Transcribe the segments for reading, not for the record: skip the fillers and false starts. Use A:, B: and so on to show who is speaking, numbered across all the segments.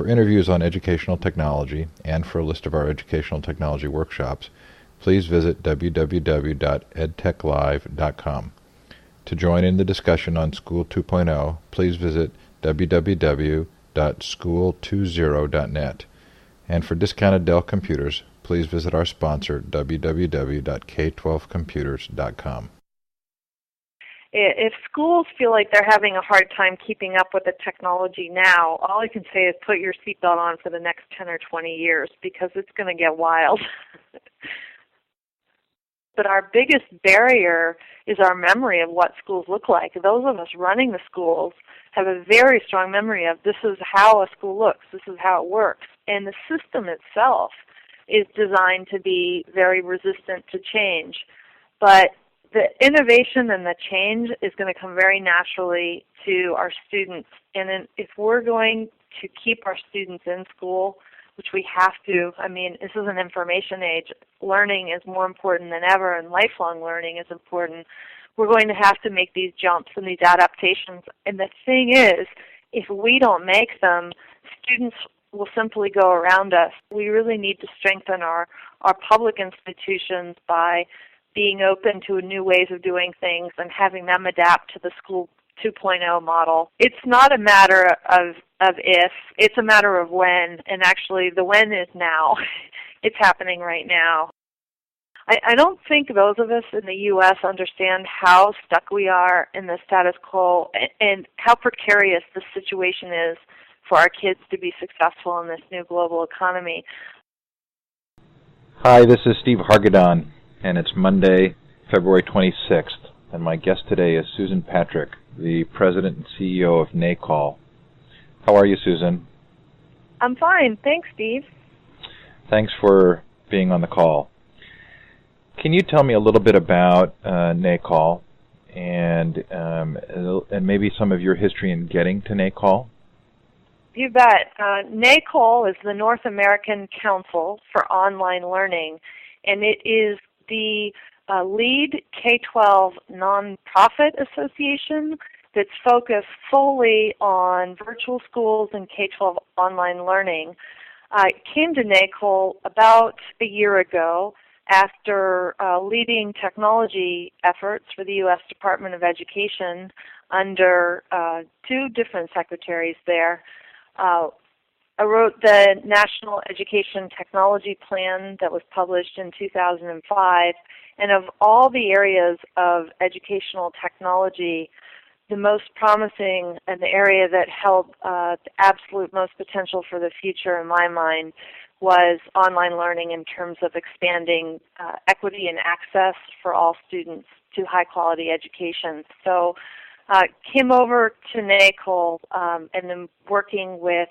A: For interviews on educational technology and for a list of our educational technology workshops, please visit www.edtechlive.com. To join in the discussion on School 2.0, please visit www.school20.net. And for discounted Dell computers, please visit our sponsor, www.k12computers.com.
B: If schools feel like they're having a hard time keeping up with the technology now, all I can say is put your seatbelt on for the next 10 or 20 years because it's going to get wild. But our biggest barrier is our memory of what schools look like. Those of us running the schools have a very strong memory of this is how a school looks, this is how it works. And the system itself is designed to be very resistant to change. But the innovation and the change is going to come very naturally to our students. And if we're going to keep our students in school, which we have to, I mean, this is an information age. Learning is more important than ever, and lifelong learning is important. We're going to have to make these jumps and these adaptations. And the thing is, if we don't make them, students will simply go around us. We really need to strengthen our public institutions by being open to new ways of doing things and having them adapt to the School 2.0 model. It's not a matter of if, it's a matter of when, and actually the when is now. It's happening right now. I don't think those of us in the U.S. understand how stuck we are in the status quo and how precarious the situation is for our kids to be successful in this new global economy.
A: Hi, this is Steve Hargadon, and it's Monday, February 26th, and my guest today is Susan Patrick, the President and CEO of NACOL. How are you, Susan?
B: I'm fine. Thanks, Steve.
A: Thanks for being on the call. Can you tell me a little bit about NACOL and maybe some of your history in getting to NACOL?
B: You bet. NACOL is the North American Council for Online Learning, and it is the lead K-12 nonprofit association that's focused solely on virtual schools and K-12 online learning. I came to NACOL about a year ago after leading technology efforts for the U.S. Department of Education under two different secretaries there. I wrote the National Education Technology Plan that was published in 2005, and of all the areas of educational technology, the most promising and the area that held the absolute most potential for the future in my mind was online learning in terms of expanding equity and access for all students to high-quality education. So came over to NACOL and then working with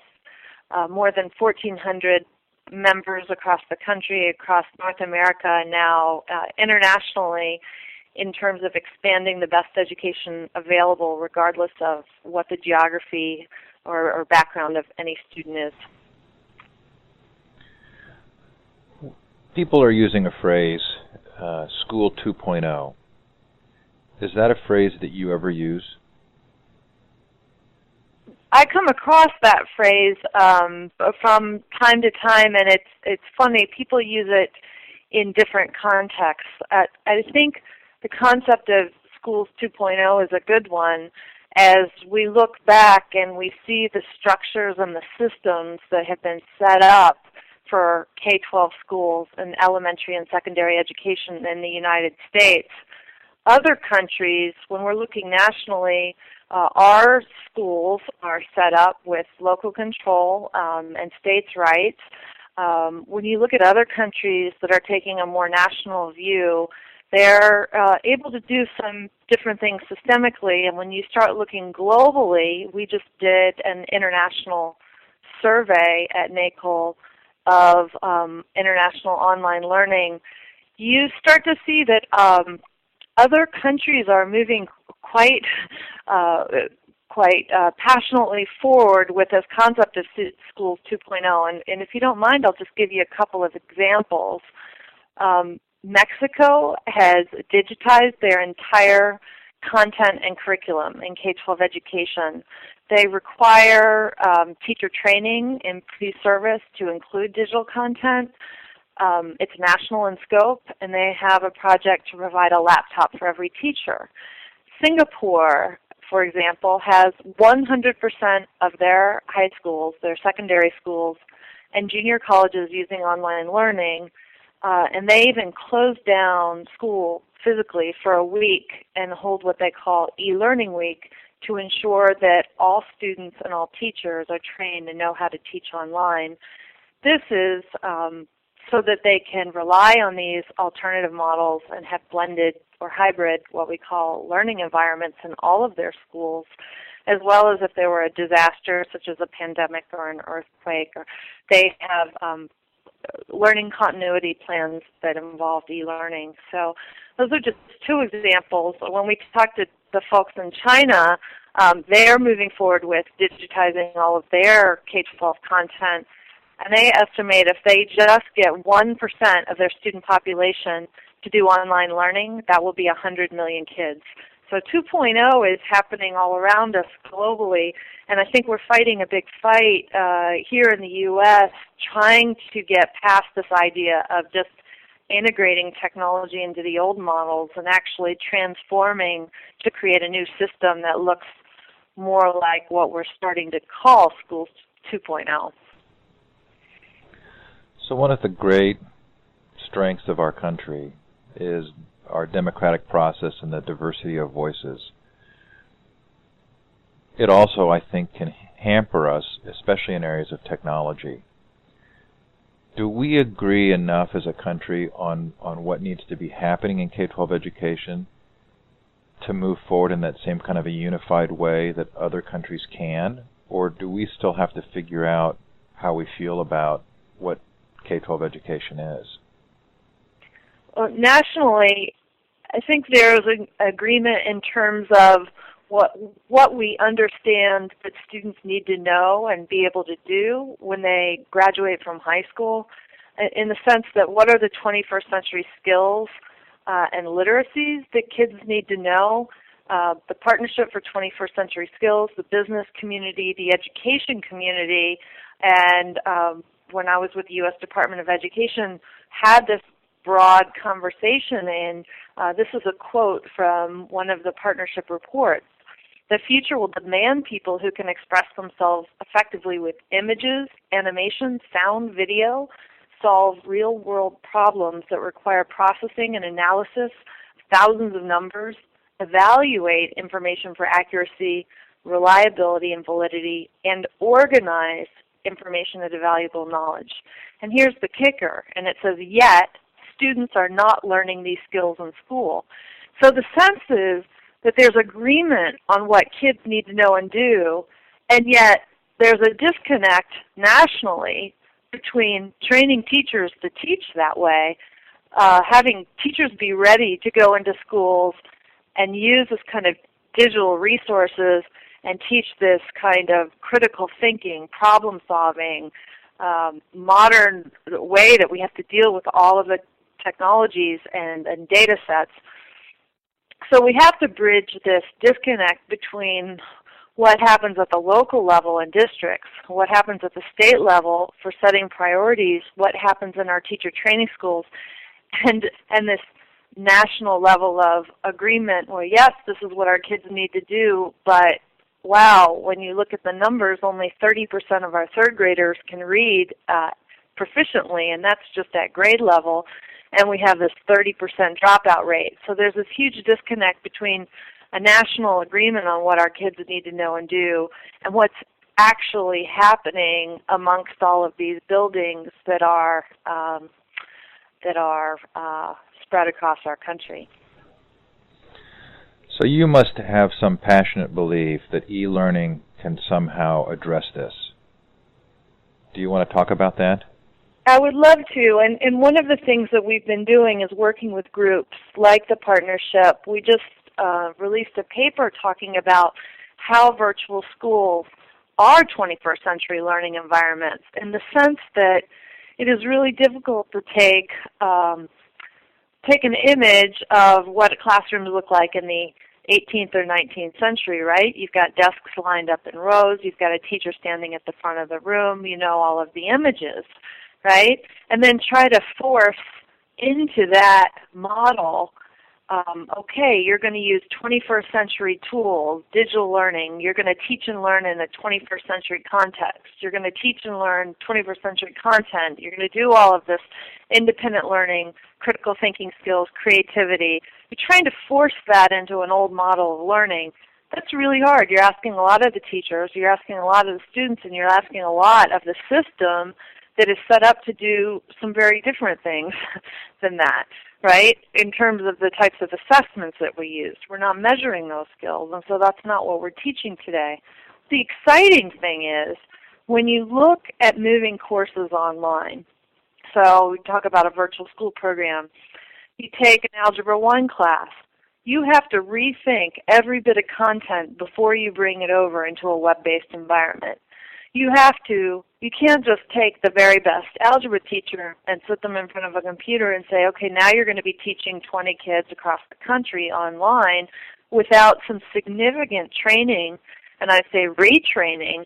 B: more than 1,400 members across the country, across North America, and now internationally in terms of expanding the best education available regardless of what the geography or background of any student is.
A: People are using a phrase, School 2.0. Is that a phrase that you ever use?
B: I come across that phrase from time to time, and it's funny. People use it in different contexts. I think the concept of Schools 2.0 is a good one as we look back and we see the structures and the systems that have been set up for K-12 schools and elementary and secondary education in the United States. Other countries, when we're looking nationally, our schools are set up with local control and states' rights. When you look at other countries that are taking a more national view, they're able to do some different things systemically. And when you start looking globally, we just did an international survey at NACOL of international online learning. You start to see that other countries are moving quite passionately forward with this concept of Schools 2.0. And if you don't mind, I'll just give you a couple of examples. Mexico has digitized their entire content and curriculum in K-12 education. They require teacher training in pre-service to include digital content. It's national in scope, and they have a project to provide a laptop for every teacher. Singapore, for example, has 100% of their high schools, their secondary schools, and junior colleges using online learning, and they even closed down school physically for a week and hold what they call e-learning week to ensure that all students and all teachers are trained and know how to teach online. This is so that they can rely on these alternative models and have blended or hybrid, what we call learning environments in all of their schools, as well as if there were a disaster such as a pandemic or an earthquake. Or they have learning continuity plans that involve e-learning. So those are just two examples. When we talk to the folks in China, they're moving forward with digitizing all of their K-12 content, and they estimate if they just get 1% of their student population to do online learning, that will be 100 million kids. So 2.0 is happening all around us globally, and I think we're fighting a big fight here in the U.S. trying to get past this idea of just integrating technology into the old models and actually transforming to create a new system that looks more like what we're starting to call Schools 2.0.
A: So one of the great strengths of our country is our democratic process and the diversity of voices. It also, I think, can hamper us, especially in areas of technology. Do we agree enough as a country on what needs to be happening in K-12 education to move forward in that same kind of a unified way that other countries can? Or do we still have to figure out how we feel about what K-12 education is?
B: Well, nationally, I think there's an agreement in terms of what we understand that students need to know and be able to do when they graduate from high school, in the sense that what are the 21st century skills and literacies that kids need to know. The Partnership for 21st Century Skills, the business community, the education community, and when I was with the U.S. Department of Education, had this broad conversation, and this is a quote from one of the partnership reports. The future will demand people who can express themselves effectively with images, animation, sound, video, solve real-world problems that require processing and analysis, thousands of numbers, evaluate information for accuracy, reliability, and validity, and organize information into valuable knowledge. And here's the kicker, and it says, yet, students are not learning these skills in school. So the sense is that there's agreement on what kids need to know and do, and yet there's a disconnect nationally between training teachers to teach that way, having teachers be ready to go into schools and use this kind of digital resources and teach this kind of critical thinking, problem solving, modern way that we have to deal with all of the technologies and data sets. So we have to bridge this disconnect between what happens at the local level in districts, what happens at the state level for setting priorities, what happens in our teacher training schools, and this national level of agreement. Well, yes, this is what our kids need to do, but wow, when you look at the numbers, only 30% of our third graders can read proficiently, and that's just at grade level. And we have this 30% dropout rate. So there's this huge disconnect between a national agreement on what our kids need to know and do and what's actually happening amongst all of these buildings that are spread across our country.
A: So you must have some passionate belief that e-learning can somehow address this. Do you want to talk about that?
B: I would love to, and one of the things that we've been doing is working with groups like the Partnership. We just released a paper talking about how virtual schools are 21st century learning environments, in the sense that it is really difficult to take an image of what classrooms look like in the 18th or 19th century, right? You've got desks lined up in rows. You've got a teacher standing at the front of the room. You know all of the images, right? And then try to force into that model, okay, you're going to use 21st century tools, digital learning. You're going to teach and learn in a 21st century context. You're going to teach and learn 21st century content. You're going to do all of this independent learning, critical thinking skills, creativity. You're trying to force that into an old model of learning. That's really hard. You're asking a lot of the teachers, you're asking a lot of the students, and you're asking a lot of the system that is set up to do some very different things than that, right, in terms of the types of assessments that we use. We're not measuring those skills, and so that's not what we're teaching today. The exciting thing is when you look at moving courses online, so we talk about a virtual school program, you take an Algebra 1 class, you have to rethink every bit of content before you bring it over into a web-based environment. You can't just take the very best algebra teacher and sit them in front of a computer and say, okay, now you're going to be teaching 20 kids across the country online without some significant training, and I say retraining,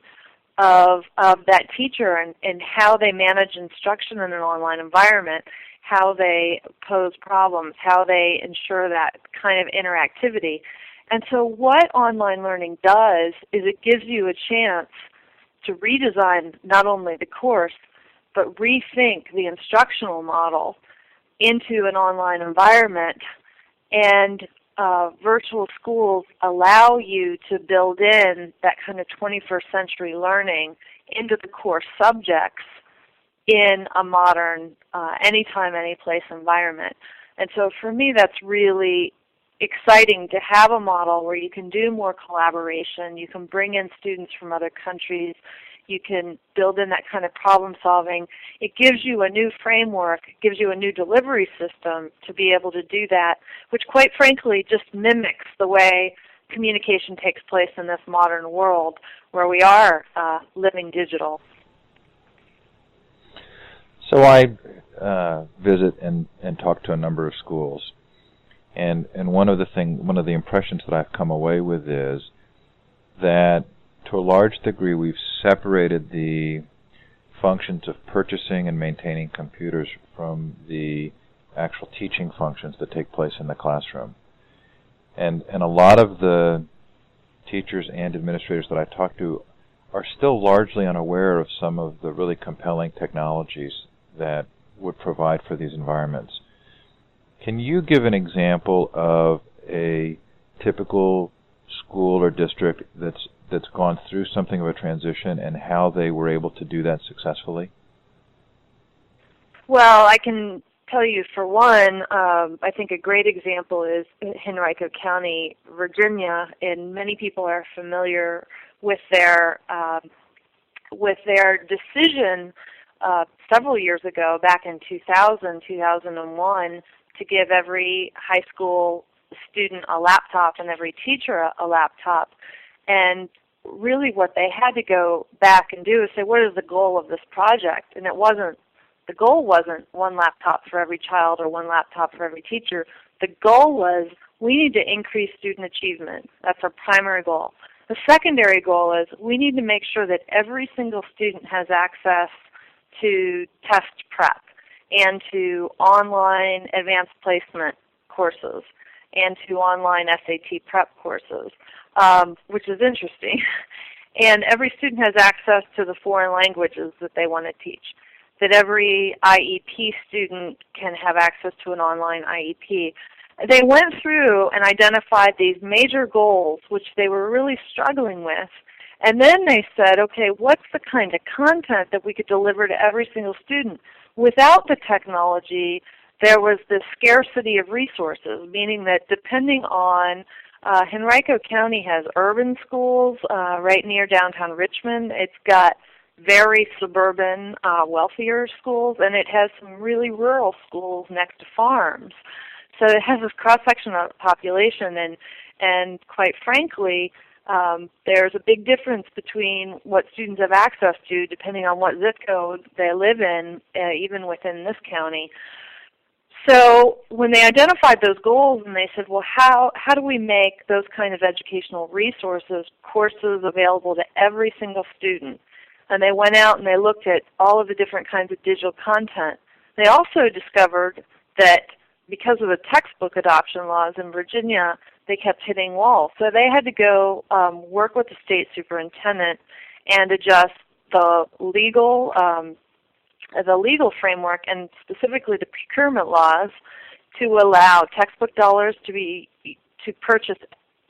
B: of that teacher and how they manage instruction in an online environment, how they pose problems, how they ensure that kind of interactivity. And so what online learning does is it gives you a chance to redesign not only the course, but rethink the instructional model into an online environment. And virtual schools allow you to build in that kind of 21st century learning into the core subjects in a modern, anytime, anyplace environment. And so for me, that's really exciting to have a model where you can do more collaboration, you can bring in students from other countries, you can build in that kind of problem solving. It gives you a new framework, it gives you a new delivery system to be able to do that, which quite frankly just mimics the way communication takes place in this modern world where we are living digital.
A: So I visit and talk to a number of schools. And one of the impressions that I've come away with is that to a large degree we've separated the functions of purchasing and maintaining computers from the actual teaching functions that take place in the classroom. And a lot of the teachers and administrators that I talk to are still largely unaware of some of the really compelling technologies that would provide for these environments. Can you give an example of a typical school or district that's gone through something of a transition and how they were able to do that successfully?
B: Well, I can tell you for one, I think a great example is Henrico County, Virginia, and many people are familiar with their decision several years ago, back in 2000, 2001, to give every high school student a laptop and every teacher a laptop. And really what they had to go back and do is say, what is the goal of this project? And the goal wasn't one laptop for every child or one laptop for every teacher. The goal was we need to increase student achievement. That's our primary goal. The secondary goal is we need to make sure that every single student has access to test prep and to online advanced placement courses and to online SAT prep courses, which is interesting. And every student has access to the foreign languages that they want to teach, that every IEP student can have access to an online IEP. They went through and identified these major goals, which they were really struggling with, and then they said, okay, what's the kind of content that we could deliver to every single student? Without the technology, there was this scarcity of resources, meaning that depending on, Henrico County has urban schools right near downtown Richmond. It's got very suburban, wealthier schools, and it has some really rural schools next to farms. So it has this cross-section of the population, and quite frankly, there's a big difference between what students have access to depending on what zip code they live in, even within this county. So when they identified those goals and they said, well, how do we make those kind of educational resources, courses available to every single student? And they went out and they looked at all of the different kinds of digital content. They also discovered that because of the textbook adoption laws in Virginia, they kept hitting walls. So they had to go work with the state superintendent and adjust the legal framework and specifically the procurement laws to allow textbook dollars to purchase,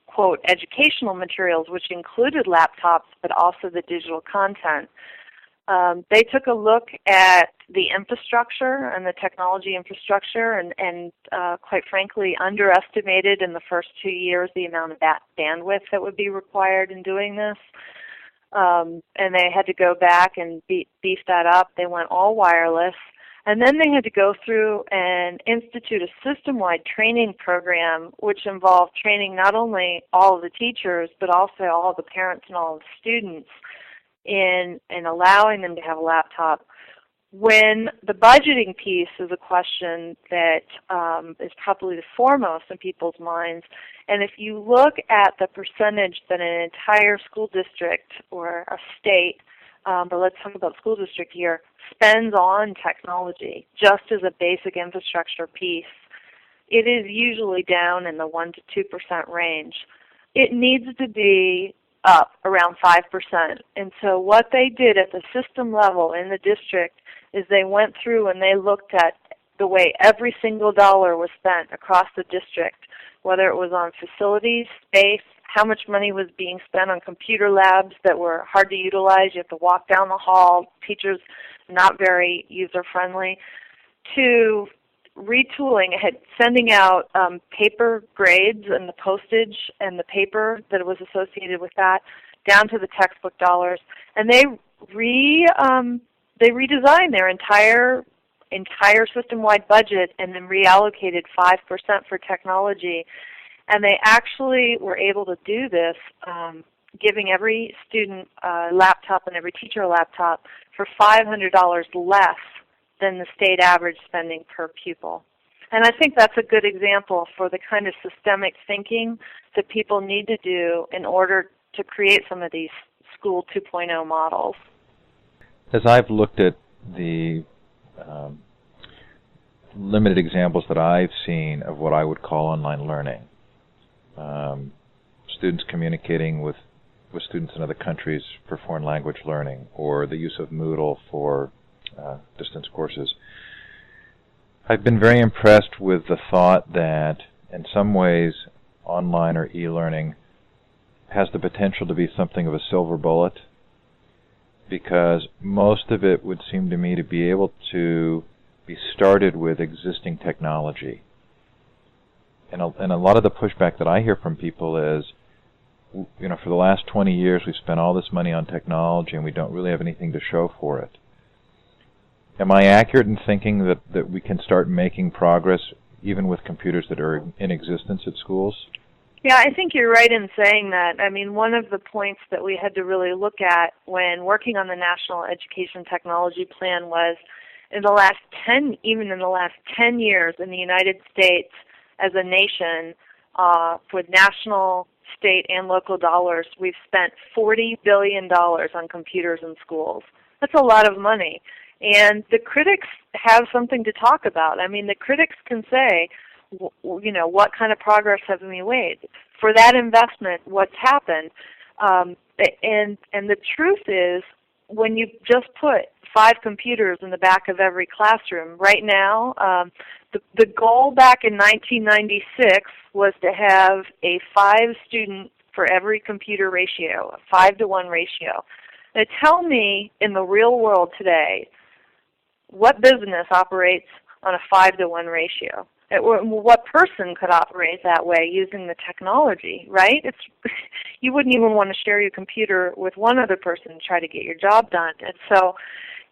B: quote, educational materials, which included laptops, but also the digital content. They took a look at the infrastructure and the technology infrastructure and quite frankly, underestimated in the first 2 years the amount of bandwidth that would be required in doing this. And they had to go back and beef that up. They went all wireless. And then they had to go through and institute a system-wide training program, which involved training not only all of the teachers, but also all of the parents and all of the students in allowing them to have a laptop. When the budgeting piece is a question that is probably the foremost in people's minds, and if you look at the percentage that an entire school district or a state, but let's talk about school district here, spends on technology just as a basic infrastructure piece, it is usually down in the 1% to 2% range. It needs to be up around 5%. And so what they did at the system level in the district is they went through and they looked at the way every single dollar was spent across the district, whether it was on facilities, space, how much money was being spent on computer labs that were hard to utilize. You have to walk down the hall, teachers not very user-friendly, to retooling, sending out paper grades and the postage and the paper that was associated with that, down to the textbook dollars. And they redesigned their entire system-wide budget and then reallocated 5% for technology. And they actually were able to do this, giving every student a laptop and every teacher a laptop for $500 less than the state average spending per pupil. And I think that's a good example for the kind of systemic thinking that people need to do in order to create some of these School 2.0 models.
A: As I've looked at the limited examples that I've seen of what I would call online learning, students communicating with students in other countries for foreign language learning, or the use of Moodle for distance courses, I've been very impressed with the thought that in some ways online or e-learning has the potential to be something of a silver bullet, because most of it would seem to me to be able to be started with existing technology. And a lot of the pushback that I hear from people is, you know, for the last 20 years we've spent all this money on technology and we don't really have anything to show for it. Am I accurate in thinking that we can start making progress even with computers that are in existence at schools?
B: Yeah, I think you're right in saying that. I mean, one of the points that we had to really look at when working on the National Education Technology Plan was in the last 10 years in the United States as a nation, with national, state, and local dollars, we've spent $40 billion on computers in schools. That's a lot of money. And the critics have something to talk about. I mean, the critics can say, you know, what kind of progress have we made? For that investment, what's happened? And the truth is, when you just put 5 computers in the back of every classroom, right now, the goal back in 1996 was to have a 5 student for every computer ratio, a 5-to-1 ratio. Now tell me, in the real world today, what business operates on a 5-to-1 ratio? What person could operate that way using the technology, right? You wouldn't even want to share your computer with one other person to try to get your job done. And so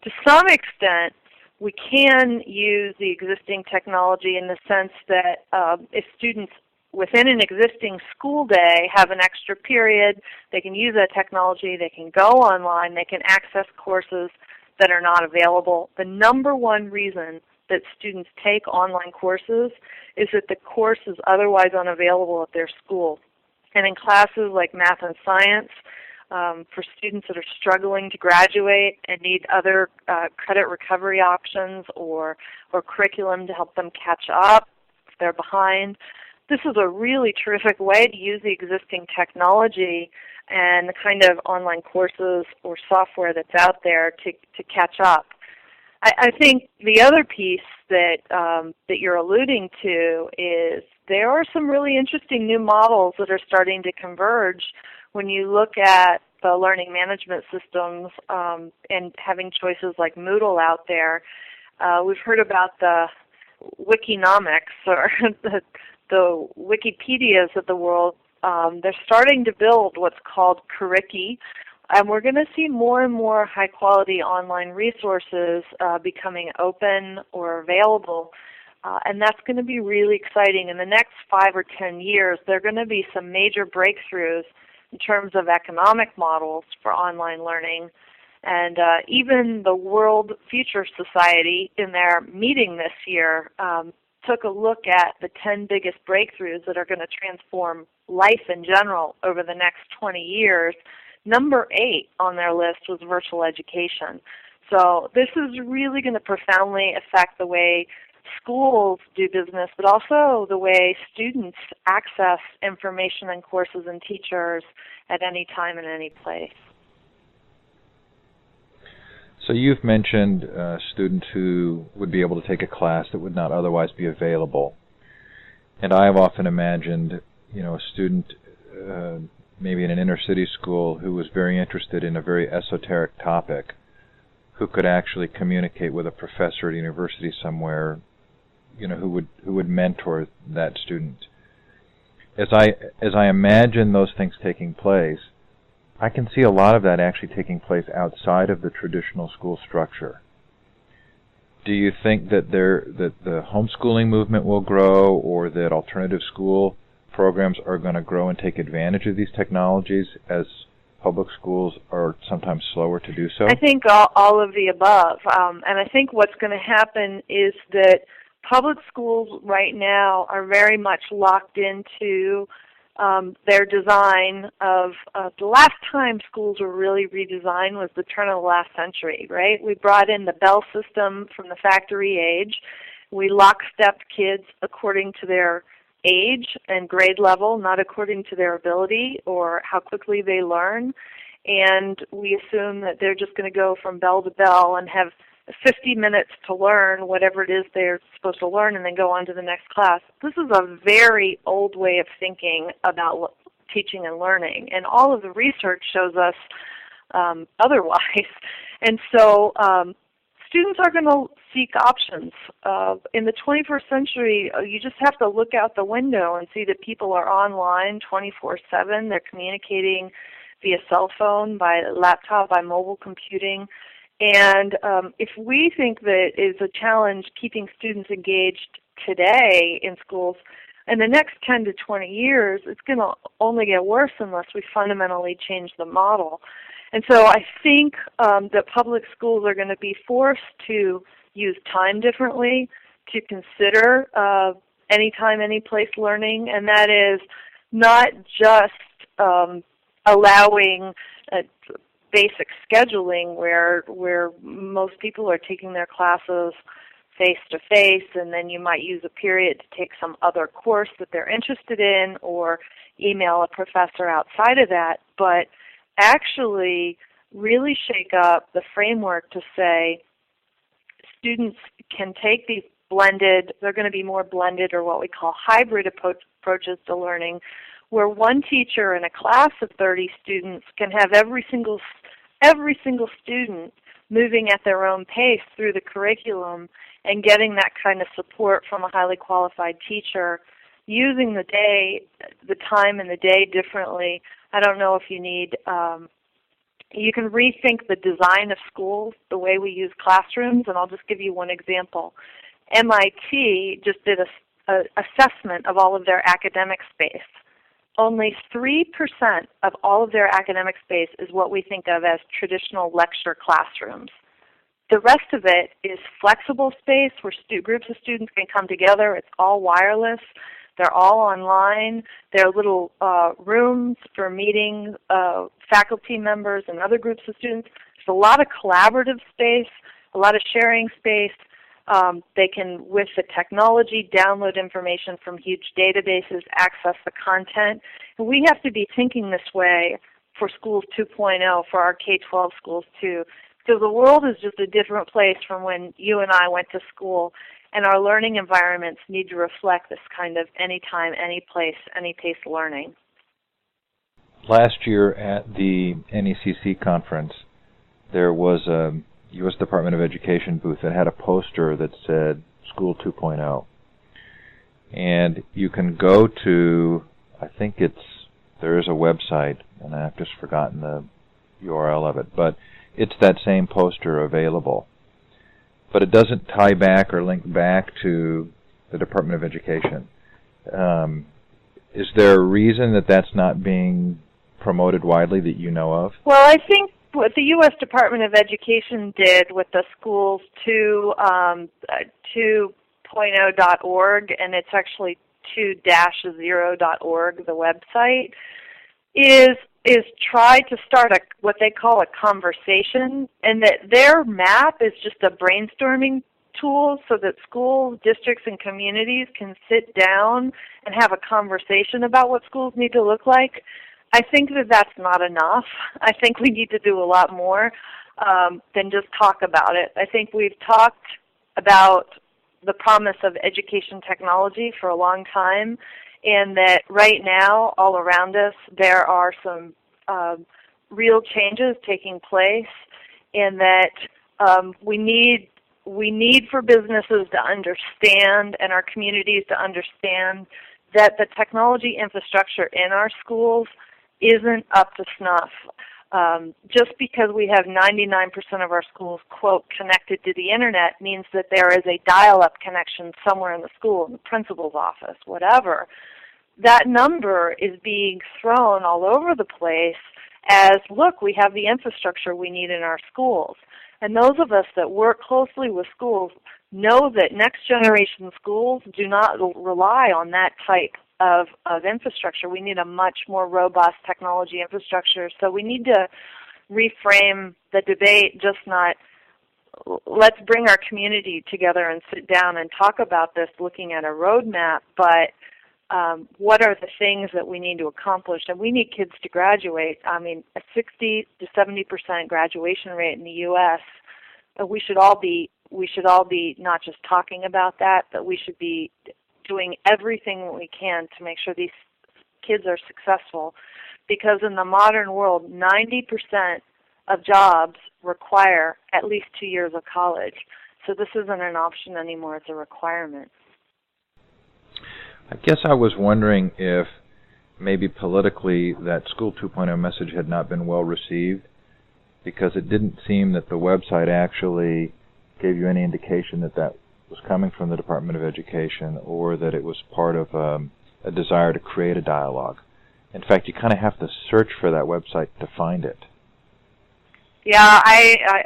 B: to some extent, we can use the existing technology in the sense that if students within an existing school day have an extra period, they can use that technology, they can go online, they can access courses that are not available. The number one reason that students take online courses is that the course is otherwise unavailable at their school. And in classes like math and science, for students that are struggling to graduate and need other credit recovery options or curriculum to help them catch up if they're behind, this is a really terrific way to use the existing technology and the kind of online courses or software that's out there to catch up. I think the other piece that you're alluding to is there are some really interesting new models that are starting to converge when you look at the learning management systems and having choices like Moodle out there. We've heard about the Wikinomics or the Wikipedias of the world. They're starting to build what's called Curriki, and we're going to see more and more high-quality online resources becoming open or available, and that's going to be really exciting. In the next 5 or 10 years, there are going to be some major breakthroughs in terms of economic models for online learning, and even the World Future Society in their meeting this year took a look at the 10 biggest breakthroughs that are going to transform life in general over the next 20 years. Number 8 on their list was virtual education. So this is really going to profoundly affect the way schools do business, but also the way students access information and courses and teachers at any time and any place.
A: So you've mentioned students who would be able to take a class that would not otherwise be available. And I have often imagined, a student maybe in an inner city school who was very interested in a very esoteric topic, who could actually communicate with a professor at a university somewhere, who would mentor that student. As I imagine those things taking place, I can see a lot of that actually taking place outside of the traditional school structure. Do you think that the homeschooling movement will grow, or that alternative school programs are going to grow and take advantage of these technologies as public schools are sometimes slower to do so?
B: I think all of the above. And I think what's going to happen is that public schools right now are very much locked into their design of the last time schools were really redesigned was the turn of the last century, right? We brought in the Bell system from the factory age. We lockstepped kids according to their age and grade level, not according to their ability or how quickly they learn. And we assume that they're just going to go from bell to bell and have 50 minutes to learn whatever it is they're supposed to learn and then go on to the next class. This is a very old way of thinking about teaching and learning, and all of the research shows us otherwise. And so students are going to seek options. In the 21st century, you just have to look out the window and see that people are online 24/7. They're communicating via cell phone, by laptop, by mobile computing. And if we think that is a challenge keeping students engaged today in schools, in the next 10 to 20 years, it's going to only get worse unless we fundamentally change the model. And so I think that public schools are going to be forced to use time differently, to consider anytime, any place learning, and that is not just allowing basic scheduling where most people are taking their classes face-to-face, and then you might use a period to take some other course that they're interested in or email a professor outside of that, but actually really shake up the framework to say students can take these blended, they're going to be more blended or what we call hybrid approaches to learning, where one teacher in a class of 30 students can have every single student moving at their own pace through the curriculum and getting that kind of support from a highly qualified teacher, using the time in the day differently. I don't know if you need, you can rethink the design of schools, the way we use classrooms, and I'll just give you one example. MIT just did an assessment of all of their academic space. Only 3% of all of their academic space is what we think of as traditional lecture classrooms. The rest of it is flexible space where groups of students can come together. It's all wireless. They're all online. There are little rooms for meeting faculty members and other groups of students. There's a lot of collaborative space, a lot of sharing space. They can, with the technology, download information from huge databases, access the content. And we have to be thinking this way for Schools 2.0, for our K-12 schools too, because the world is just a different place from when you and I went to school, and our learning environments need to reflect this kind of anytime, any place, any pace learning.
A: Last year at the NECC conference, there was a U.S. Department of Education booth that had a poster that said School 2.0. And you can go to, I think there is a website, and I've just forgotten the URL of it, but it's that same poster available. But it doesn't tie back or link back to the Department of Education. Is there a reason that that's not being promoted widely that you know of?
B: Well, I think what the U.S. Department of Education did with the Schools 2.0.org, and it's actually 2-0.org, the website, is try to start what they call a conversation, and that their map is just a brainstorming tool so that schools, districts, and communities can sit down and have a conversation about what schools need to look like. I think that that's not enough. I think we need to do a lot more than just talk about it. I think we've talked about the promise of education technology for a long time, and that right now, all around us, there are some real changes taking place, and that we need for businesses to understand and our communities to understand that the technology infrastructure in our schools isn't up to snuff. Just because we have 99% of our schools, quote, connected to the internet means that there is a dial-up connection somewhere in the school, in the principal's office, whatever. That number is being thrown all over the place as, look, we have the infrastructure we need in our schools. And those of us that work closely with schools know that next generation schools do not rely on that type of infrastructure. We need a much more robust technology infrastructure. So we need to reframe the debate, just not let's bring our community together and sit down and talk about this looking at a roadmap, but what are the things that we need to accomplish? And we need kids to graduate. I mean, a 60 to 70% graduation rate in the U.S., we should all be not just talking about that, but we should be doing everything we can to make sure these kids are successful, because in the modern world, 90% of jobs require at least 2 years of college. So this isn't an option anymore, it's a requirement.
A: I guess I was wondering if maybe politically that School 2.0 message had not been well received, because it didn't seem that the website actually gave you any indication that that was coming from the Department of Education, or that it was part of a desire to create a dialogue. In fact, you kind of have to search for that website to find it.
B: Yeah, I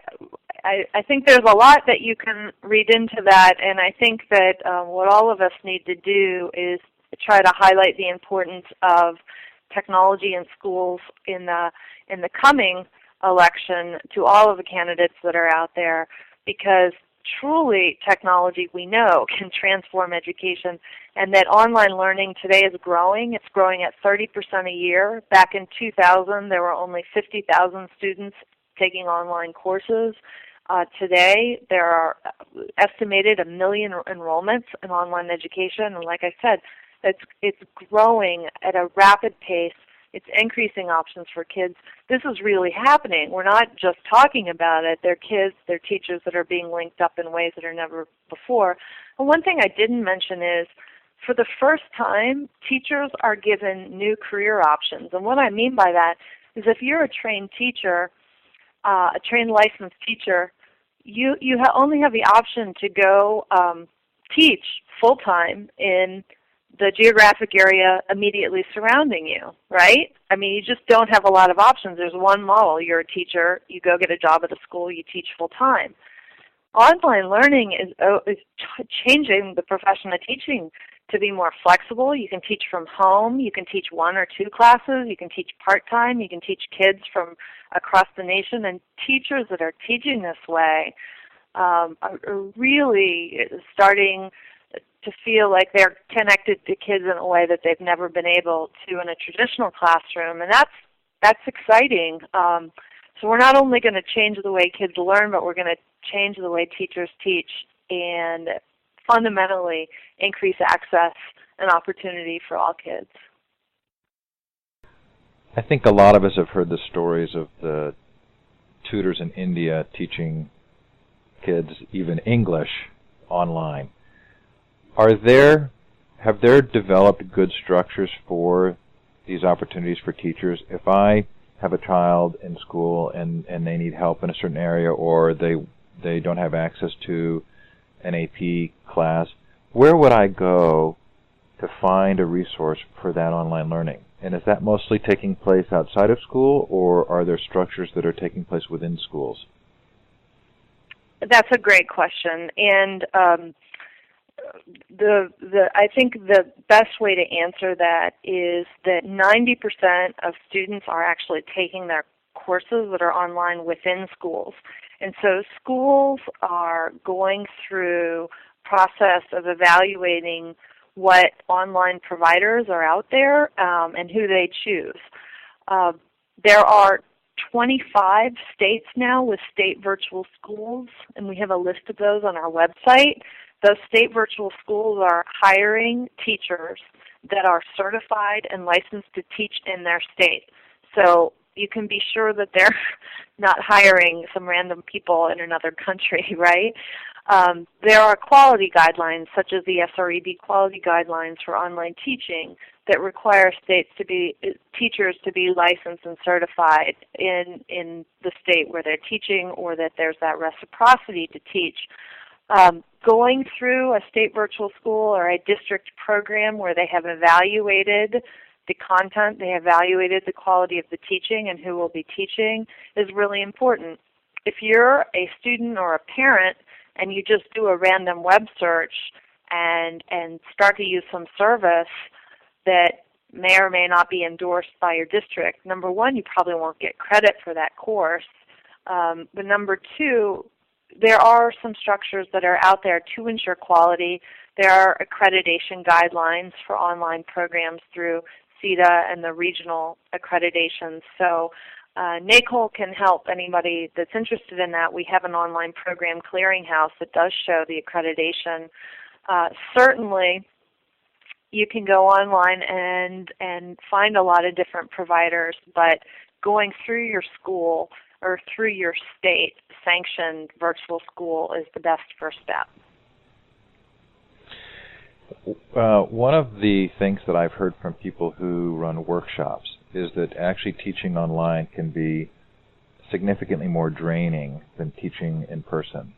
B: think there's a lot that you can read into that, and I think that what all of us need to do is try to highlight the importance of technology in schools in the coming election to all of the candidates that are out there, because truly technology, we know, can transform education, and that online learning today is growing. It's growing at 30% a year. Back in 2000, there were only 50,000 students taking online courses. Today, there are estimated 1 million enrollments in online education, and like I said, it's growing at a rapid pace. It's increasing options for kids. This is really happening. We're not just talking about it. They're kids, they're teachers that are being linked up in ways that are never before. And one thing I didn't mention is, for the first time, teachers are given new career options. And what I mean by that is, if you're a trained teacher, a trained licensed teacher, you only have the option to go teach full-time in the geographic area immediately surrounding you, right? I mean, you just don't have a lot of options. There's one model. You're a teacher, you go get a job at a school, you teach full-time. Online learning is changing the profession of teaching to be more flexible. You can teach from home. You can teach 1 or 2 classes. You can teach part-time. You can teach kids from across the nation. And teachers that are teaching this way are really starting to feel like they're connected to kids in a way that they've never been able to in a traditional classroom. And that's exciting. So we're not only going to change the way kids learn, but we're going to change the way teachers teach and fundamentally increase access and opportunity for all kids.
A: I think a lot of us have heard the stories of the tutors in India teaching kids even English online. Have there developed good structures for these opportunities for teachers? If I have a child in school and they need help in a certain area, or they don't have access to an AP class, where would I go to find a resource for that online learning? And is that mostly taking place outside of school, or are there structures that are taking place within schools?
B: That's a great question, and I think the best way to answer that is that 90% of students are actually taking their courses that are online within schools. And so schools are going through a process of evaluating what online providers are out there and who they choose. There are 25 states now with state virtual schools, and we have a list of those on our website. Those state virtual schools are hiring teachers that are certified and licensed to teach in their state. So you can be sure that they're not hiring some random people in another country, right? There are quality guidelines, such as the SREB quality guidelines for online teaching, that require teachers to be licensed and certified in the state where they're teaching, or that there's that reciprocity to teach. Going through a state virtual school or a district program where they have evaluated the content, they evaluated the quality of the teaching and who will be teaching, is really important. If you're a student or a parent and you just do a random web search and start to use some service that may or may not be endorsed by your district, number one, you probably won't get credit for that course. But number two, there are some structures that are out there to ensure quality. There are accreditation guidelines for online programs through CETA and the regional accreditations. So NACOL can help anybody that's interested in that. We have an online program clearinghouse that does show the accreditation. Certainly, you can go online and find a lot of different providers, but going through your school or through your state-sanctioned virtual school is the best first step.
A: One of the things that I've heard from people who run workshops is that actually teaching online can be significantly more draining than teaching in person.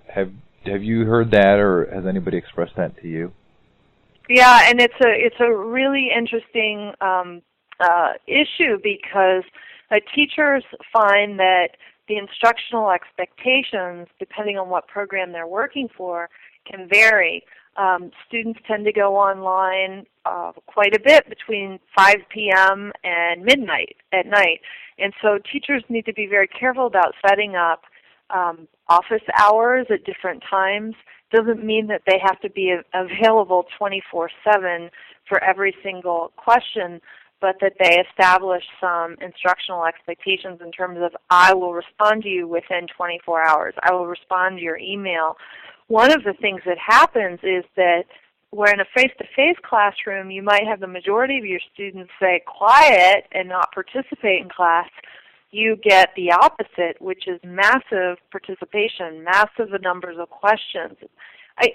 A: Have you heard that, or has anybody expressed that to you?
B: Yeah, and it's a really interesting issue, because teachers find that the instructional expectations, depending on what program they're working for, can vary. Students tend to go online quite a bit between 5 p.m. and midnight at night. And so teachers need to be very careful about setting up office hours at different times. Doesn't mean that they have to be available 24/7 for every single question, but that they establish some instructional expectations in terms of, I will respond to you within 24 hours. I will respond to your email. One of the things that happens is that where in a face-to-face classroom you might have the majority of your students say quiet and not participate in class, you get the opposite, which is massive participation, massive numbers of questions.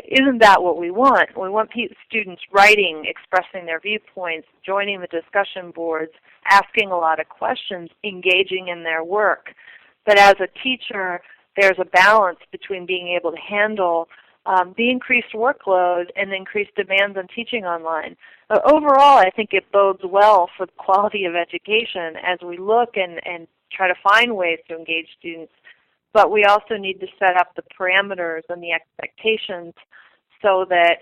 B: Isn't that what we want? We want students writing, expressing their viewpoints, joining the discussion boards, asking a lot of questions, engaging in their work. But as a teacher, there's a balance between being able to handle the increased workload and the increased demands on teaching online. Overall, I think it bodes well for the quality of education as we look and try to find ways to engage students but we also need to set up the parameters and the expectations so that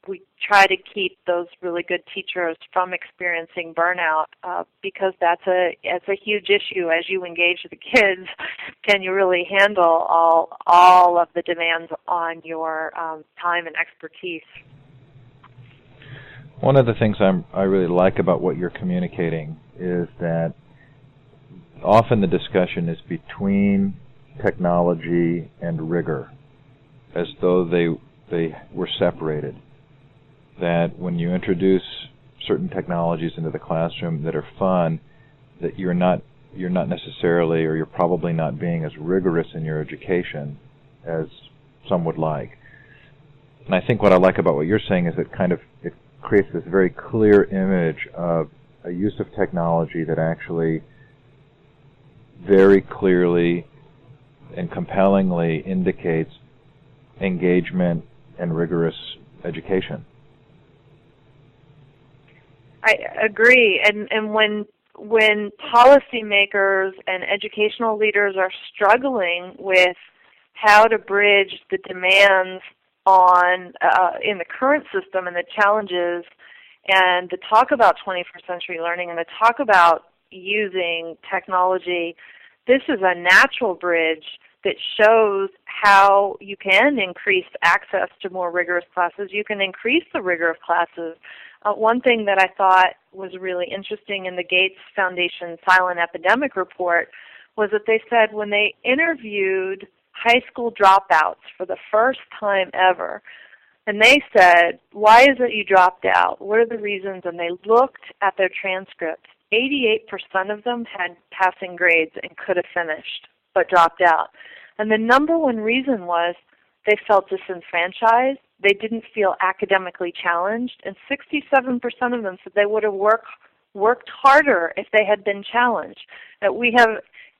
B: we try to keep those really good teachers from experiencing burnout, because that's a huge issue as you engage the kids. Can you really handle all of the demands on your time and expertise?
A: One of the things I really like about what you're communicating is that often the discussion is between technology and rigor, as though they were separated. That when you introduce certain technologies into the classroom that are fun, that you're not necessarily, or you're probably not being as rigorous in your education as some would like. And I think what I like about what you're saying is it creates this very clear image of a use of technology that actually very clearly and compellingly indicates engagement and rigorous education.
B: I agree, and when policymakers and educational leaders are struggling with how to bridge the demands on in the current system and the challenges, and to talk about 21st century learning and to talk about using technology, this is a natural bridge that shows how you can increase access to more rigorous classes. You can increase the rigor of classes. One thing that I thought was really interesting in the Gates Foundation Silent Epidemic Report was that they said when they interviewed high school dropouts for the first time ever, and they said, why is it you dropped out? What are the reasons? And they looked at their transcripts. 88% of them had passing grades and could have finished, but dropped out. And the number one reason was they felt disenfranchised. They didn't feel academically challenged, and 67% of them said they would have worked harder if they had been challenged. That we have,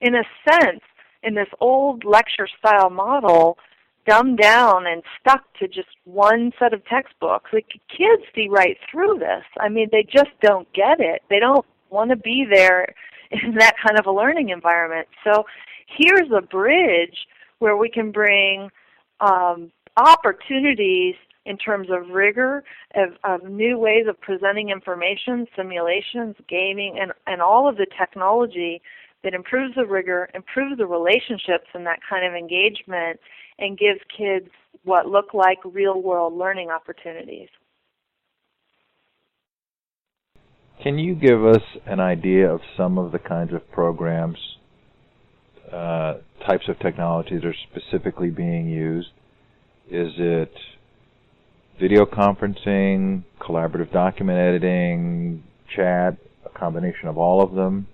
B: in a sense, in this old lecture-style model, dumbed down and stuck to just one set of textbooks. Like, kids see right through this. I mean, they just don't get it. They don't want to be there in that kind of a learning environment. So here's a bridge where we can bring opportunities in terms of rigor, of new ways of presenting information, simulations, gaming, and all of the technology that improves the rigor, improves the relationships and that kind of engagement, and gives kids what look like real-world learning opportunities.
A: Can you give us an idea of some of the kinds of programs, types of technologies that are specifically being used? Is it video conferencing, collaborative document editing, chat, a combination of all of them?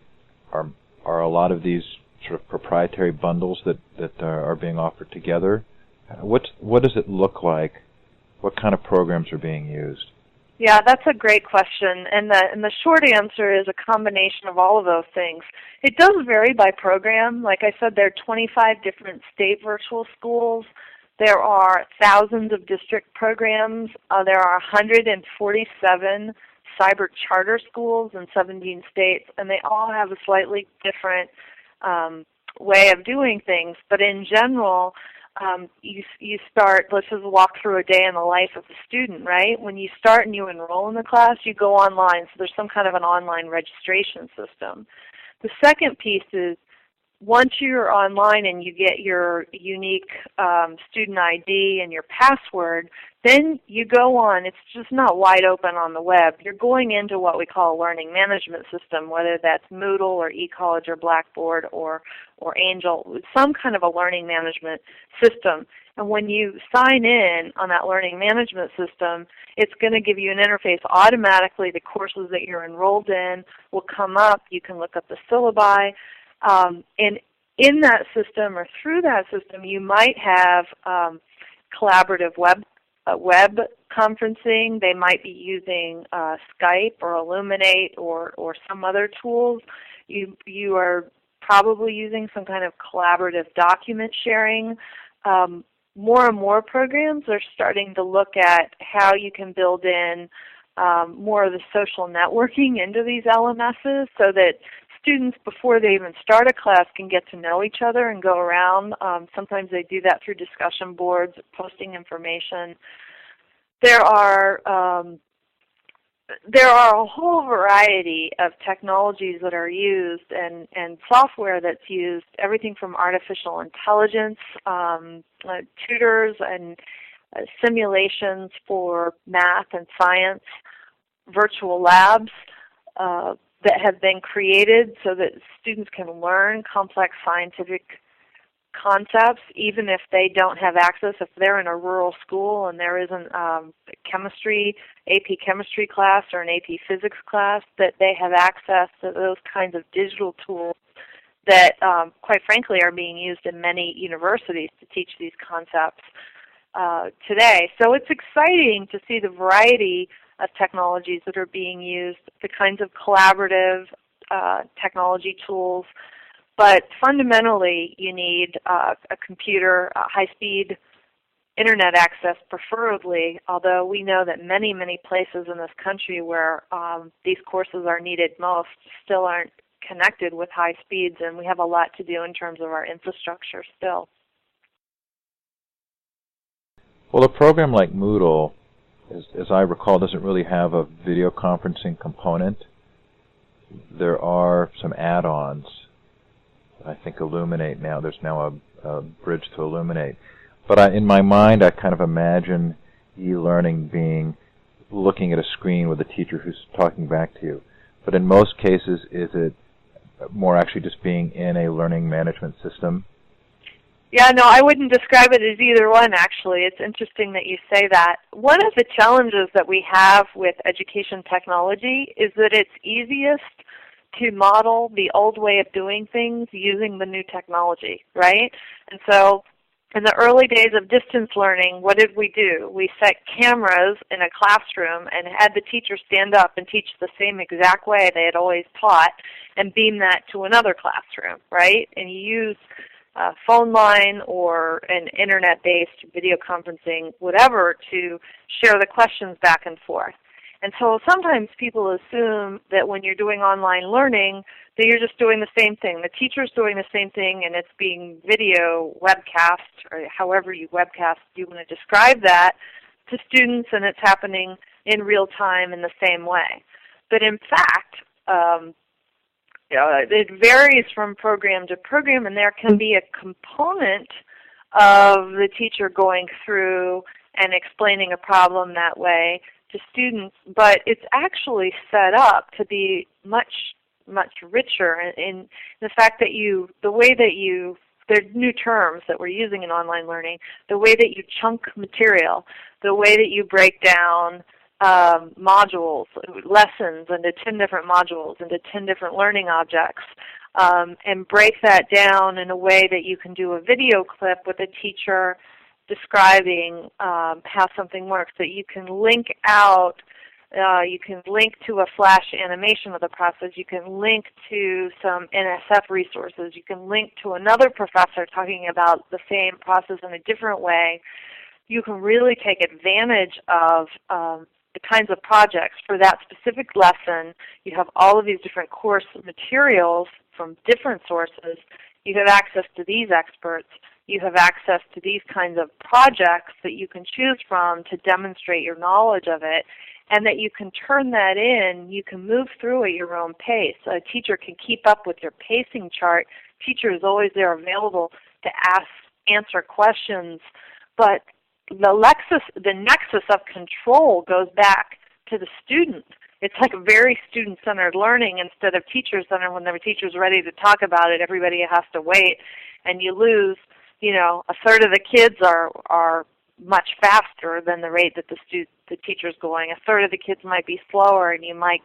A: Are a lot of these sort of proprietary bundles that are being offered together? What does it look like? What kind of programs are being used?
B: Yeah, that's a great question, and the short answer is a combination of all of those things. It does vary by program. Like I said, there are 25 different state virtual schools. There are thousands of district programs. There are 147 cyber charter schools in 17 states, and they all have a slightly different way of doing things. But in general, you start, let's just walk through a day in the life of the student, right? When you start and you enroll in the class, you go online, so there's some kind of an online registration system. The second piece is, once you're online and you get your unique student ID and your password, then you go on. It's just not wide open on the web. You're going into what we call a learning management system, whether that's Moodle or eCollege or Blackboard or Angel, some kind of a learning management system. And when you sign in on that learning management system, it's going to give you an interface automatically. The courses that you're enrolled in will come up. You can look up the syllabi. And in that system or through that system, you might have collaborative web conferencing. They might be using Skype or Illuminate or some other tools. You are probably using some kind of collaborative document sharing. More and more programs are starting to look at how you can build in more of the social networking into these LMSs so that students, before they even start a class, can get to know each other and go around. Sometimes they do that through discussion boards, posting information. There are a whole variety of technologies that are used and software that's used, everything from artificial intelligence, tutors and simulations for math and science, virtual labs that have been created so that students can learn complex scientific concepts even if they don't have access. If they're in a rural school and there isn't AP chemistry class or an AP physics class, that they have access to those kinds of digital tools that, quite frankly, are being used in many universities to teach these concepts today. So it's exciting to see the variety of technologies that are being used, the kinds of collaborative technology tools. But fundamentally, you need a computer, high-speed internet access preferably, although we know that many, many places in this country where these courses are needed most still aren't connected with high speeds, and we have a lot to do in terms of our infrastructure still.
A: Well, a program like Moodle, as I recall, doesn't really have a video conferencing component. There are some add-ons. I think Illuminate now. There's now a bridge to Illuminate. But in my mind, I kind of imagine e-learning being looking at a screen with a teacher who's talking back to you. But in most cases, is it more actually just being in a learning management system?
B: Yeah, no, I wouldn't describe it as either one, actually. It's interesting that you say that. One of the challenges that we have with education technology is that it's easiest to model the old way of doing things using the new technology, right? And so in the early days of distance learning, what did we do? We set cameras in a classroom and had the teacher stand up and teach the same exact way they had always taught and beam that to another classroom, right? And you use a phone line or an internet-based video conferencing, whatever, to share the questions back and forth. And so sometimes people assume that when you're doing online learning that you're just doing the same thing. The teacher's doing the same thing and it's being video webcast, or however you want to describe that, to students, and it's happening in real time in the same way. But in fact, it varies from program to program, and there can be a component of the teacher going through and explaining a problem that way to students, but it's actually set up to be much richer in the fact that there are new terms that we're using in online learning, the way that you chunk material, the way that you break down modules, lessons into 10 different modules, into 10 different learning objects, and break that down in a way that you can do a video clip with a teacher describing how something works, that you can link out, you can link to a flash animation of the process, you can link to some NSF resources, you can link to another professor talking about the same process in a different way. You can really take advantage of the kinds of projects for that specific lesson. You have all of these different course materials from different sources. You have access to these experts. You have access to these kinds of projects that you can choose from to demonstrate your knowledge of it, and that you can turn that in. You can move through at your own pace. A teacher can keep up with your pacing chart. Teacher is always there available to answer questions, but the nexus of control goes back to the student. It's like a very student-centered learning instead of teacher-centered. When the teacher's ready to talk about it, everybody has to wait, and you lose, a third of the kids are much faster than the rate that the teacher's going. A third of the kids might be slower, and you might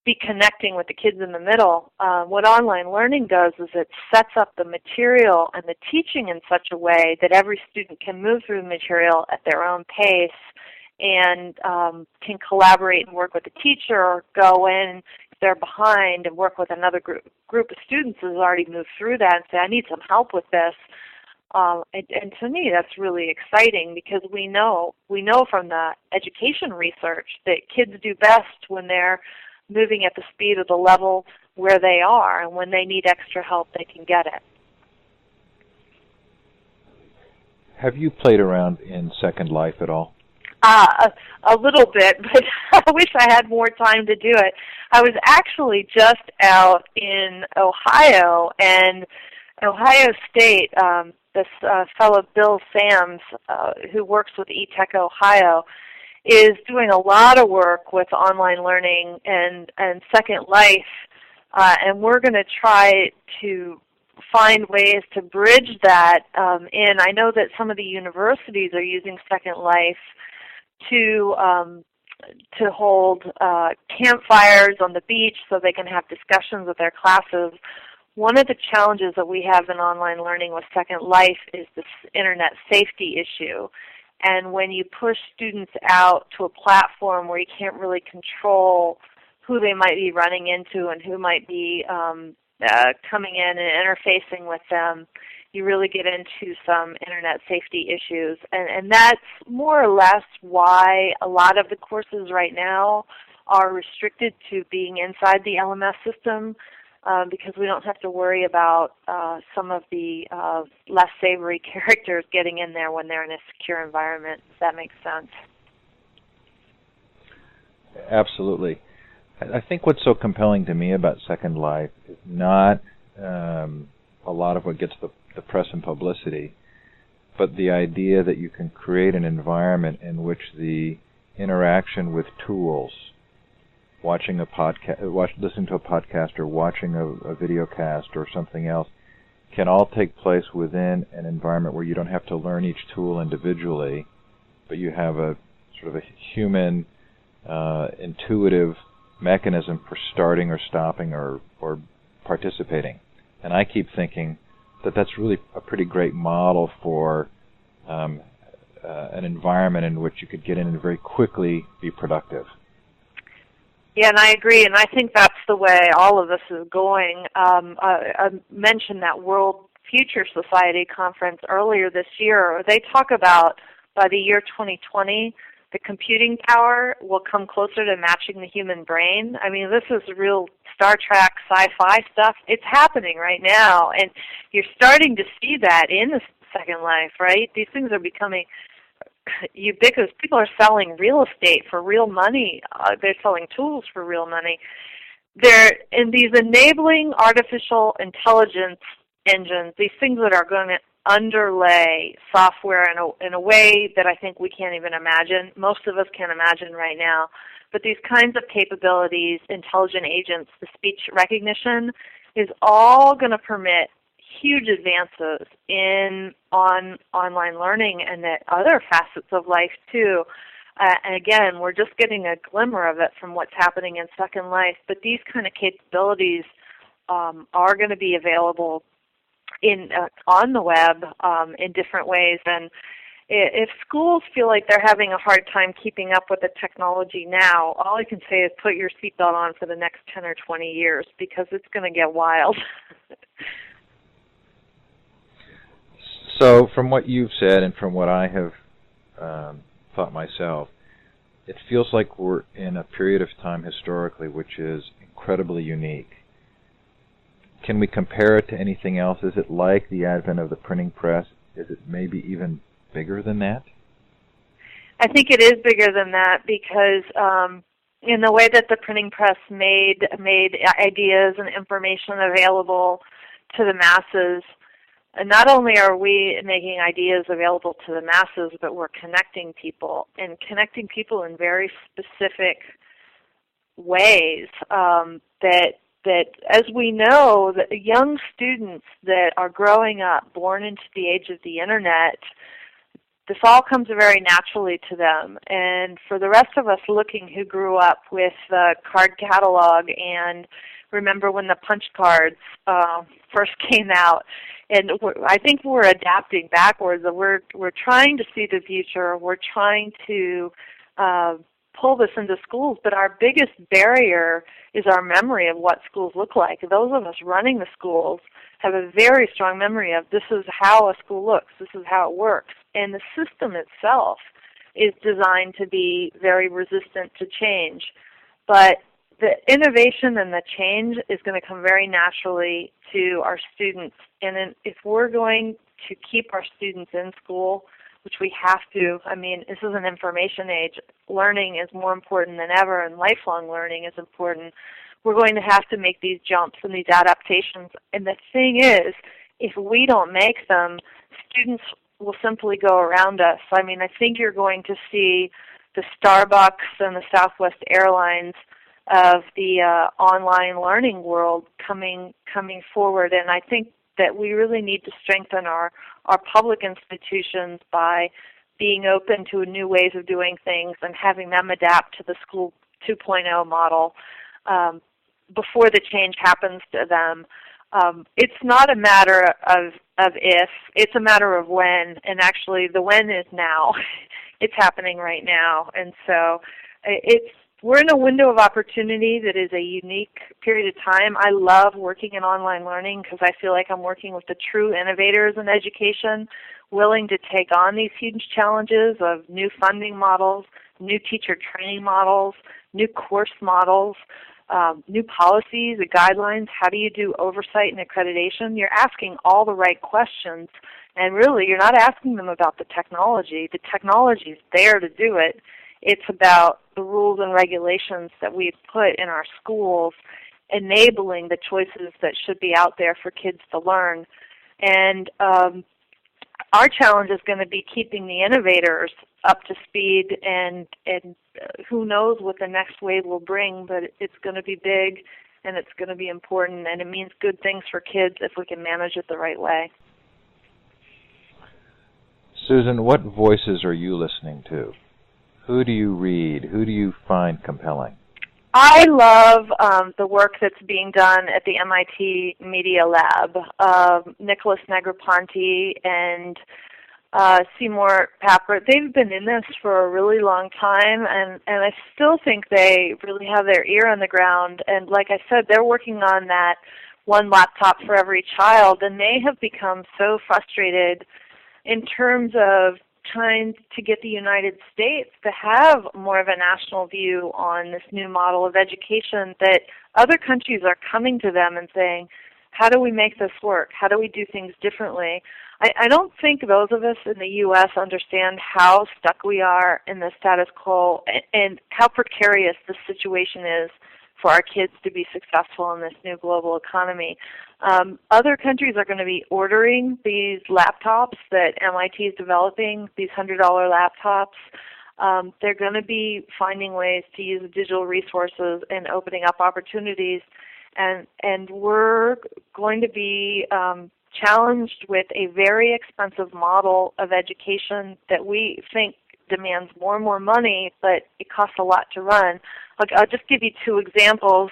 B: be connecting with the kids in the middle. What online learning does is it sets up the material and the teaching in such a way that every student can move through the material at their own pace and can collaborate and work with the teacher, or go in if they're behind and work with another group of students who has already moved through that and say, I need some help with this. And to me, that's really exciting, because we know from the education research that kids do best when they're moving at the speed of the level where they are, and when they need extra help, they can get it.
A: Have you played around in Second Life at all?
B: A little bit, but I wish I had more time to do it. I was actually just out in Ohio, and Ohio State, this fellow Bill Sams, who works with eTech Ohio, is doing a lot of work with online learning and Second Life, and we're going to try to find ways to bridge that in. I know that some of the universities are using Second Life to hold campfires on the beach so they can have discussions with their classes. One of the challenges that we have in online learning with Second Life is this internet safety issue. And when you push students out to a platform where you can't really control who they might be running into and who might be coming in and interfacing with them, you really get into some internet safety issues. And that's more or less why a lot of the courses right now are restricted to being inside the LMS system, because we don't have to worry about some of the less savory characters getting in there when they're in a secure environment, if that makes sense.
A: Absolutely. I think what's so compelling to me about Second Life is not a lot of what gets the press and publicity, but the idea that you can create an environment in which the interaction with tools, watching a podcast, listening to a podcast, or watching a video cast or something else, can all take place within an environment where you don't have to learn each tool individually, but you have a sort of a human, intuitive mechanism for starting or stopping or participating. And I keep thinking that that's really a pretty great model for an environment in which you could get in and very quickly be productive.
B: Yeah, and I agree, and I think that's the way all of this is going. I mentioned that World Future Society conference earlier this year. They talk about by the year 2020, the computing power will come closer to matching the human brain. I mean, this is real Star Trek sci-fi stuff. It's happening right now, and you're starting to see that in the Second Life, right? These things are becoming ubiquitous. People are selling real estate for real money. They're selling tools for real money. They're in these enabling artificial intelligence engines, these things that are going to underlay software in a way that I think we can't even imagine. Most of us can't imagine right now. But these kinds of capabilities, intelligent agents, the speech recognition, is all going to permit huge advances in online learning and the other facets of life too. And again, we're just getting a glimmer of it from what's happening in Second Life. But these kind of capabilities are going to be available on the web in different ways. And if schools feel like they're having a hard time keeping up with the technology now, all I can say is put your seatbelt on for the next 10 or 20 years, because it's going to get wild.
A: So from what you've said and from what I have thought myself, it feels like we're in a period of time historically which is incredibly unique. Can we compare it to anything else? Is it like the advent of the printing press? Is it maybe even bigger than that?
B: I think it is bigger than that, because in the way that the printing press made ideas and information available to the masses, and not only are we making ideas available to the masses, but we're connecting people, and connecting people in very specific ways that, as we know, that young students that are growing up, born into the age of the Internet, this all comes very naturally to them. And for the rest of us looking who grew up with the card catalog and remember when the punch cards first came out, and I think we're adapting backwards. We're trying to see the future. We're trying to pull this into schools, but our biggest barrier is our memory of what schools look like. Those of us running the schools have a very strong memory of this is how a school looks, this is how it works. And the system itself is designed to be very resistant to change. But the innovation and the change is going to come very naturally to our students. And then if we're going to keep our students in school, which we have to, I mean, this is an information age. Learning is more important than ever, and lifelong learning is important. We're going to have to make these jumps and these adaptations. And the thing is, if we don't make them, students will simply go around us. I mean, I think you're going to see the Starbucks and the Southwest Airlines of the online learning world coming forward, and I think that we really need to strengthen our public institutions by being open to new ways of doing things and having them adapt to the School 2.0 model before the change happens to them. It's not a matter of if, it's a matter of when, and actually the when is now. It's happening right now, and so we're in a window of opportunity that is a unique period of time. I love working in online learning because I feel like I'm working with the true innovators in education, willing to take on these huge challenges of new funding models, new teacher training models, new course models, new policies and guidelines. How do you do oversight and accreditation? You're asking all the right questions, and really you're not asking them about the technology. The technology is there to do it. It's about the rules and regulations that we've put in our schools, enabling the choices that should be out there for kids to learn. And our challenge is going to be keeping the innovators up to speed, and who knows what the next wave will bring, but it's going to be big and it's going to be important, and it means good things for kids if we can manage it the right way.
A: Susan, what voices are you listening to? Who do you read? Who do you find compelling?
B: I love the work that's being done at the MIT Media Lab. Nicholas Negroponte and Seymour Papert, they've been in this for a really long time, and I still think they really have their ear on the ground. And like I said, they're working on that one laptop for every child, and they have become so frustrated in terms of trying to get the United States to have more of a national view on this new model of education, that other countries are coming to them and saying, how do we make this work? How do we do things differently? I don't think those of us in the U.S. understand how stuck we are in the status quo and how precarious the situation is for our kids to be successful in this new global economy. Other countries are going to be ordering these laptops that MIT is developing, these $100 laptops. They're going to be finding ways to use digital resources and opening up opportunities. And we're going to be challenged with a very expensive model of education that we think demands more and more money, but it costs a lot to run. I'll just give you two examples.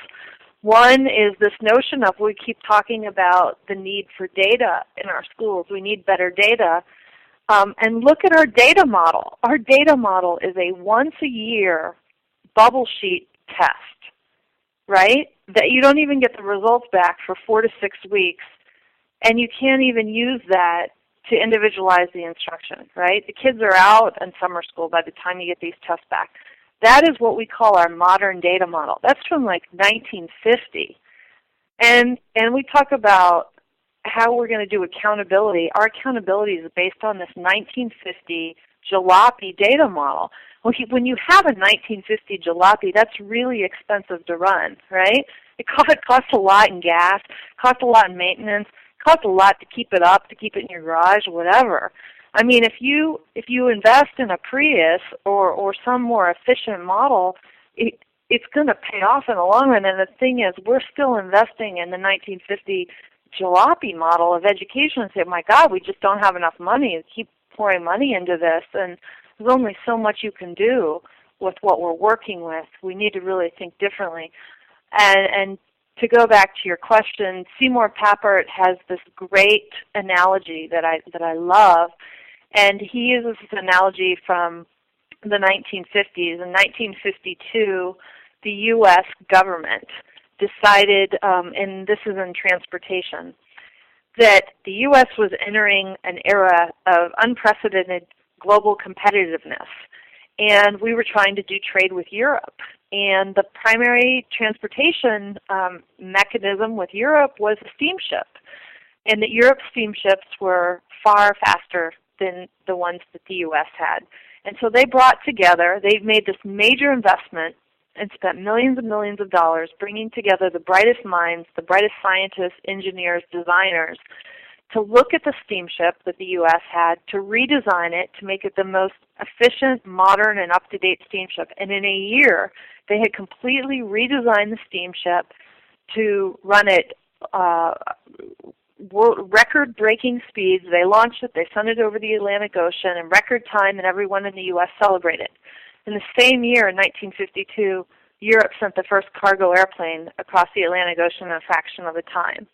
B: One is this notion of, we keep talking about the need for data in our schools. We need better data. And look at our data model. Our data model is a once-a-year bubble sheet test, right? That you don't even get the results back for 4 to 6 weeks, and you can't even use that to individualize the instruction, right? The kids are out in summer school by the time you get these tests back. That is what we call our modern data model. That's from like 1950. And we talk about how we're going to do accountability. Our accountability is based on this 1950 jalopy data model. When you have a 1950 jalopy, that's really expensive to run, right? It costs a lot in gas, costs a lot in maintenance, costs a lot to keep it up, to keep it in your garage, whatever. I mean, if you invest in a Prius or some more efficient model, it's going to pay off in the long run. And the thing is, we're still investing in the 1950 jalopy model of education and say, my God, we just don't have enough money to keep pouring money into this. And there's only so much you can do with what we're working with. We need to really think differently. And to go back to your question, Seymour Papert has this great analogy that I love, and he uses this analogy from the 1950s. In 1952, the U.S. government decided, and this is in transportation, that the U.S. was entering an era of unprecedented global competitiveness, and we were trying to do trade with Europe. And the primary transportation mechanism with Europe was a steamship. And that Europe's steamships were far faster than the ones that the U.S. had. And so they brought together, they've made this major investment and spent millions and millions of dollars bringing together the brightest minds, the brightest scientists, engineers, designers, to look at the steamship that the U.S. had, to redesign it, to make it the most efficient, modern, and up-to-date steamship. And in a year, they had completely redesigned the steamship to run at record-breaking speeds. They launched it, they sent it over the Atlantic Ocean in record time, and everyone in the U.S. celebrated. In the same year, in 1952, Europe sent the first cargo airplane across the Atlantic Ocean in a fraction of the time.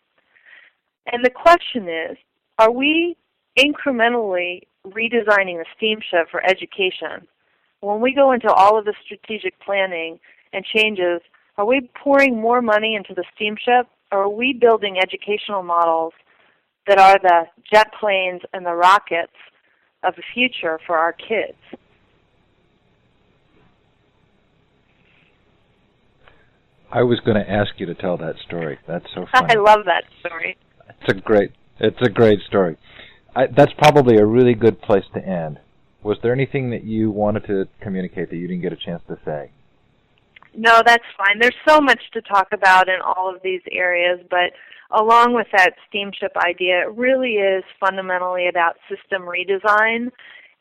B: And the question is, are we incrementally redesigning the steamship for education? When we go into all of the strategic planning and changes, are we pouring more money into the steamship, or are we building educational models that are the jet planes and the rockets of the future for our kids?
A: I was going to ask you to tell that story. That's so funny.
B: I love that story.
A: It's a great story. That's probably a really good place to end. Was there anything that you wanted to communicate that you didn't get a chance to say?
B: No, that's fine. There's so much to talk about in all of these areas, but along with that steamship idea, it really is fundamentally about system redesign.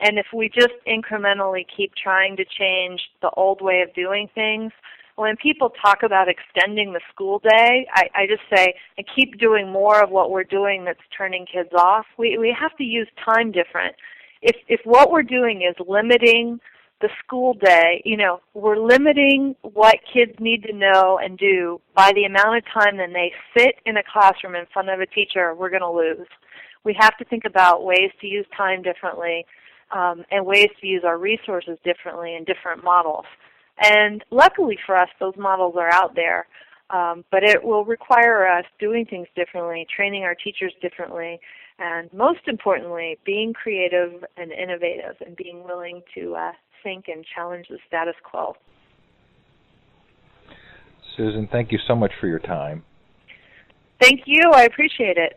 B: And if we just incrementally keep trying to change the old way of doing things, when people talk about extending the school day, I just say, and keep doing more of what we're doing that's turning kids off. We have to use time different. If what we're doing is limiting the school day, we're limiting what kids need to know and do by the amount of time that they sit in a classroom in front of a teacher, we're going to lose. We have to think about ways to use time differently and ways to use our resources differently in different models. And luckily for us, those models are out there, but it will require us doing things differently, training our teachers differently, and most importantly, being creative and innovative and being willing to think and challenge the status quo.
A: Susan, thank you so much for your time.
B: Thank you. I appreciate it.